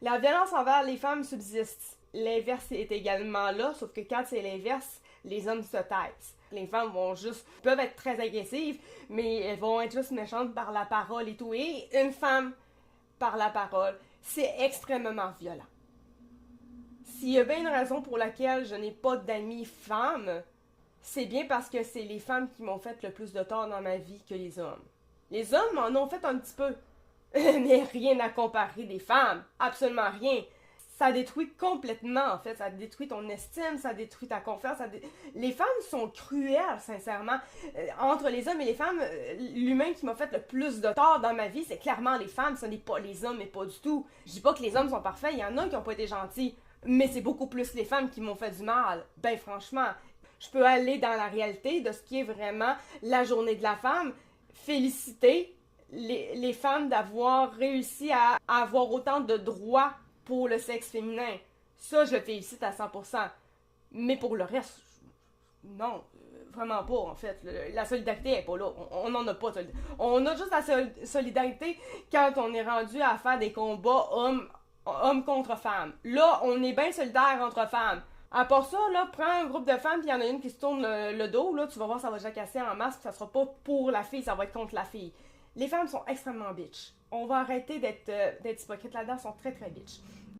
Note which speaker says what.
Speaker 1: La violence envers les femmes subsiste. L'inverse est également là, sauf que quand c'est l'inverse, les hommes se taisent. Les femmes peuvent être très agressives, mais elles vont être juste méchantes par la parole et tout. Et une femme, par la parole, c'est extrêmement violent. S'il y a bien une raison pour laquelle je n'ai pas d'amis femmes, c'est bien parce que c'est les femmes qui m'ont fait le plus de tort dans ma vie que les hommes. Les hommes m'en ont fait un petit peu, mais rien à comparer des femmes, absolument rien. Ça détruit complètement, en fait, ça détruit ton estime, ça détruit ta confiance. Les femmes sont cruelles, sincèrement. Entre les hommes et les femmes, l'humain qui m'a fait le plus de tort dans ma vie, c'est clairement les femmes, ce n'est pas les hommes, mais pas du tout. Je dis pas que les hommes sont parfaits, il y en a qui n'ont pas été gentils, mais c'est beaucoup plus les femmes qui m'ont fait du mal. Ben franchement, je peux aller dans la réalité de ce qui est vraiment la journée de la femme, féliciter les femmes d'avoir réussi à avoir autant de droits pour le sexe féminin. Ça, je le félicite à 100%. Mais pour le reste, non, vraiment pas, en fait. La solidarité est pas là. On n'en a pas. On a juste la solidarité quand on est rendu à faire des combats hommes contre femmes. Là, on est bien solidaires entre femmes. À part ça, là, prends un groupe de femmes, puis il y en a une qui se tourne le dos, là, tu vas voir, ça va jacasser en masse, puis ça sera pas pour la fille, ça va être contre la fille. Les femmes sont extrêmement bitch. On va arrêter d'être hypocrites là-dedans, elles sont très très bitch.